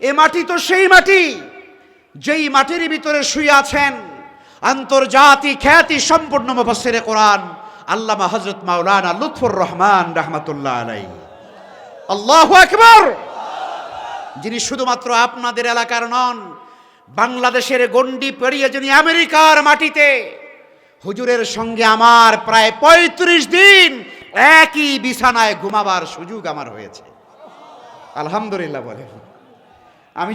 এ মাটি তো সেই মাটি যেই মাটির ভিতরে শুয়ে আছেন আন্তর্জাতিক খ্যাতি সম্পন্ন মুফাসসিরে কোরআন আল্লামা হযরত মাওলানা লুৎফুর রহমান রাহমাতুল্লাহ আলাইহি। আল্লাহু আকবার। যিনি শুধুমাত্র আপনাদের এলাকার নন, বাংলাদেশের গণ্ডি পেরিয়ে যিনি আমেরিকার মাটিতে হুজুরের সঙ্গে আমার প্রায় ৩৫ দিন একই বিছানায় ঘুমাবার সুযোগ আমার হয়েছে। আলহামদুলিল্লাহ বলেন। আমি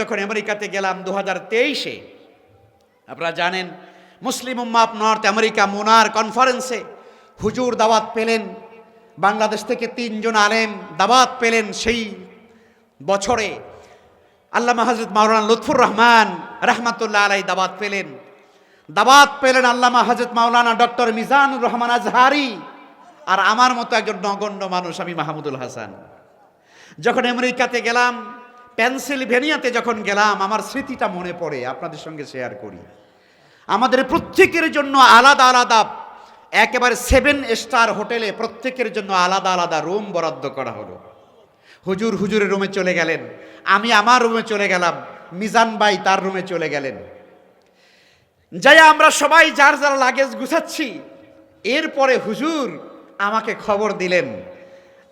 যখন আমেরিকাতে গেলাম 2023-এ, আপনারা জানেন মুসলিম উম্মাহ অফ নর্থ আমেরিকা মুনার কনফারেন্সে হুজুর দাওয়াত পেলেন, বাংলাদেশ থেকে 3 জন আলেম দাওয়াত পেলেন। সেই বছরে আল্লামা হযরত মাওলানা লুৎফুর রহমান রাহমাতুল্লাহ আলাইহি দাওয়াত পেলেন আল্লামা হযরত মাওলানা ডক্টর মিজানুর রহমান আজহারি, আর আমার মতো একজন নগণ্য মানুষ আমি মাহমুদুল হাসান। যখন আমেরিকাতে গেলাম, পেনসিলভেনিয়াতে যখন গেলাম, আমার স্মৃতিটা মনে পড়ে, আপনাদের সঙ্গে শেয়ার করি। আমাদের প্রত্যেকের জন্য আলাদা আলাদা একেবারে 7 স্টার হোটেলে প্রত্যেকের জন্য আলাদা আলাদা রুম বরাদ্দ করা হলো। হুজুরের রুমে চলে গেলেন, আমি আমার রুমে চলে গেলাম, মিজান ভাই তার রুমে চলে গেলেন। যাই আমরা সবাই যার যার লাগেজ গুছাচ্ছি। এরপরে হুজুর আমাকে খবর দিলেন,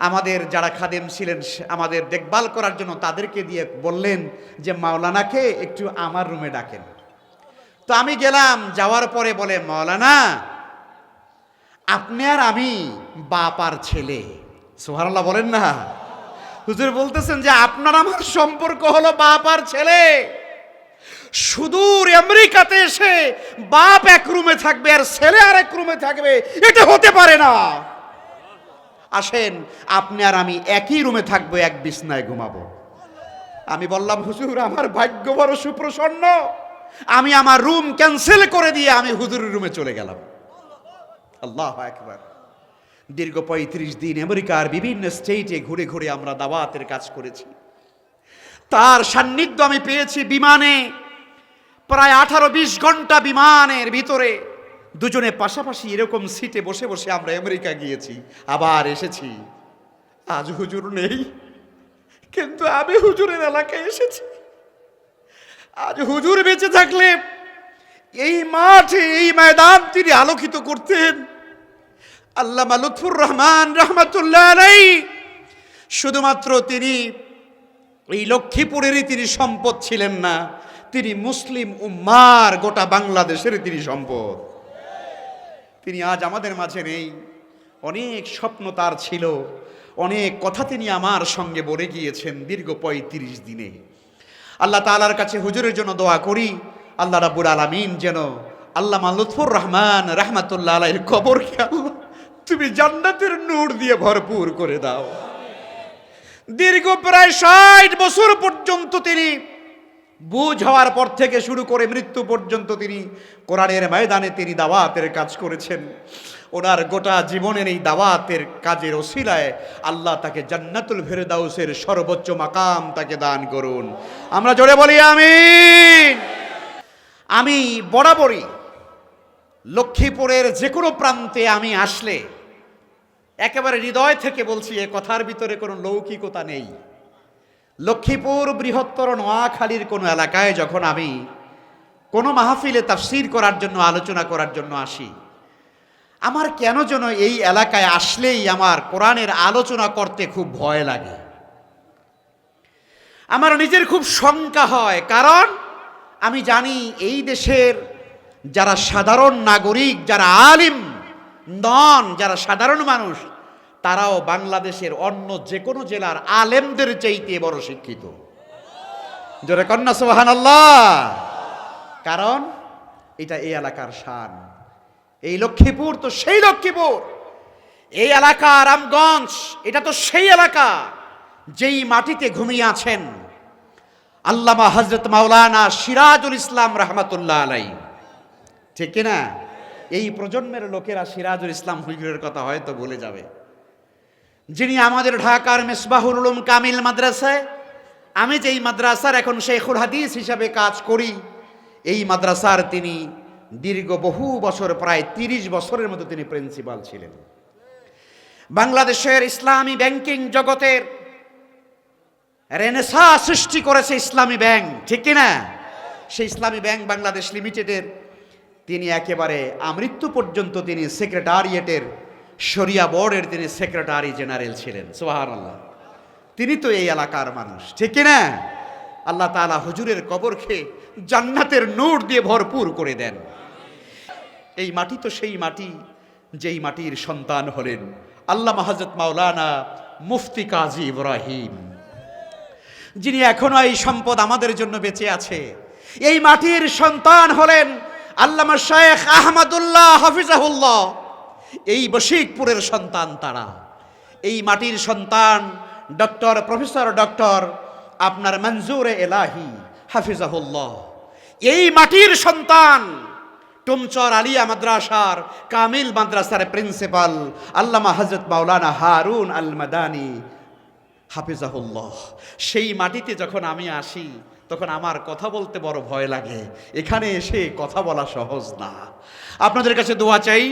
আমাদের যারা খাদেম ছিলেন আমাদের দেখভাল করার জন্য তাদেরকে দিয়ে বললেন যে মাওলানাকে একটু আমার রুমে ডাকেন। তো আমি গেলাম, যাওয়ার পরে বলে, মাওলানা আপনি আর আমি বাপ আর ছেলে। সুবহানাল্লাহ বলেন না। হুজুর বলতেছেন যে আপনার আমার সম্পর্ক হলো বাপ আর ছেলে। সুদূর আমেরিকাতে এসে বাপ এক রুমে থাকবে আর ছেলে আর এক রুমে থাকবে, এটা হতে পারে না। আসেন আপনি আর আমি একই রুমে থাকবো, এক বিছনায় ঘুমাবো। আমি বললাম, হুজুর আমার ভাগ্য বড় সুপ্রসন্ন, আমি আমার রুম ক্যান্সেল করে দিয়ে আমি হুজুরের রুমে চলে গেলাম। আল্লাহু আকবার। দীর্ঘ ৩৫ দিন আমেরিকার বিভিন্ন স্টেটে ঘুরে ঘুরে আমরা দাওয়াতের কাজ করেছি। তার সান্নিধ্য আমি পেয়েছি বিমানে, প্রায় 18-20 ঘন্টা বিমানের ভিতরে দুজনে পাশাপাশি এরকম সিটে বসে বসে আমরা আমেরিকা গিয়েছি, আবার এসেছি। আজ হুজুর নেই, কিন্তু আমি হুজুরের এলাকায় এসেছি। আজ হুজুর বেঁচে থাকলে এই মাঠে এই ময়দান তিনি আলোকিত করতেন। আল্লামা লুৎফুর রহমান রাহমাতুল্লাহ আলাইহি শুধুমাত্র তিনি এই লক্ষ্মীপুরেরই তিনি সম্পদ ছিলেন না, তিনি মুসলিম উম্মার গোটা বাংলাদেশের তিনি সম্পদ। তিনি আজ আমাদের মাঝে নেই। অনেক স্বপ্ন তার ছিল, অনেক কথা তিনি আমার সঙ্গে বলে গিয়েছেন দীর্ঘ ৩৫ দিনে। আল্লাহ তাআলার কাছে হুজুরের জন্য দোয়া করি, আল্লাহ রাব্বুল আলামিন যেন আল্লামা লুৎফুর রহমান রাহমাতুল্লাহ আলাইহির কবরকে আল্লাহ তুমি জান্নাতের নূর দিয়ে ভরপুর করে দাও। দীর্ঘ প্রায় 60 বছর পর্যন্ত তিনি বুঝ হওয়ার পর থেকে শুরু করে মৃত্যু পর্যন্ত তিনি কোরআনের ময়দানে তিনি দাওয়াতের কাজ করেছেন। ওনার গোটা জীবনের এই দাওয়াতের কাজের ওসিলায় আল্লাহ তাকে জান্নাতুল ফেরদাউসের সর্বোচ্চ মাকাম তাকে দান করুন। আমরা জোরে বলি আমিন। আমি বরাবরই লক্ষ্মীপুরের যে কোনো প্রান্তে আমি আসলে একেবারে হৃদয় থেকে বলছি, এ কথার ভিতরে কোনো লৌকিকতা নেই। লক্ষ্মীপুর বৃহত্তর নোয়াখালীর কোনো এলাকায় যখন আমি কোনো মাহফিলে তাফসীর করার জন্য, আলোচনা করার জন্য আসি, আমার কেন যেন এই এলাকায় আসলেই আমার কোরআনের আলোচনা করতে খুব ভয় লাগে। আমার নিজের খুব শঙ্কা হয়, কারণ আমি জানি এই দেশের যারা সাধারণ নাগরিক, যারা আলিম নন, যারা সাধারণ মানুষ, তারাও বাংলাদেশের অন্য যে কোনো জেলার আলেমদের চাইতে বড় শিক্ষিত। জোরে কন্যা সুবহানাল্লাহ। কারণ এটা এই এলাকার শান। এই লক্ষ্মীপুর তো সেই লক্ষ্মীপুর, এই এলাকা রামগঞ্জ এটা তো সেই এলাকা যেই মাটিতে ঘুমিয়ে আছেন আল্লামা হযরত মাওলানা সিরাজুল ইসলাম রাহমাতুল্লাহ আলাইহি। ঠিক কিনা? এই প্রজন্মের লোকেরা সিরাজুল ইসলাম হুজুরের কথা হয়তো ভুলে যাবে, যিনি আমাদের ঢাকার মিসবাহুল উলুম কামিল মাদ্রাসায়, আমি যেই মাদ্রাসার এখন শেখুল হাদিস হিসাবে কাজ করি, এই মাদ্রাসার তিনি দীর্ঘ বহু বছর, প্রায় 30 বছরের মতো তিনি প্রিন্সিপাল ছিলেন। বাংলাদেশের ইসলামী ব্যাংকিং জগতের রেনেসাঁ সৃষ্টি করেছে ইসলামী ব্যাংক, ঠিক কিনা? সেই ইসলামী ব্যাংক বাংলাদেশ লিমিটেডের তিনি একেবারে আমৃত্যু পর্যন্ত তিনি সেক্রেটারিয়েটের শরিয়া বোর্ডের তিনি সেক্রেটারি জেনারেল ছিলেন। সুবহানাল্লাহ। তিনি তো এই এলাকার মানুষ, ঠিক কিনা? আল্লাহ তাআলা হুজুরের কবরকে জান্নাতের নূর দিয়ে ভরপুর করে দেন। এই মাটি তো সেই মাটি যেই মাটির সন্তান হলেন আল্লামা হযরত মাওলানা মুফতি কাজী ইব্রাহিম, যিনি এখনো এই সম্পদ আমাদের জন্য বেঁচে আছে। এই মাটির সন্তান হলেন আল্লামা শায়েখ আহমদুল্লাহ হাফিজাহুল্লাহ। এই বশিকপুরের সন্তান তারা। এই মাটির সন্তান প্রফেসর ডক্টর আপনার মনজুর এলাহি হাফিজাহুল্লাহ। এই মাটির সন্তান টুমচর আলিয়া মাদ্রাসার কামিল মাদ্রাসার প্রিন্সিপাল আল্লামা হযরত মাওলানা হারুন আল মাদানী হাফিজাহুল্লাহ। সেই মাটিতে যখন আমি আসি তখন আমার কথা বলতে বড় ভয় লাগে। এখানে এসে কথা বলা সহজ না। আপনাদের কাছে দোয়া চাই।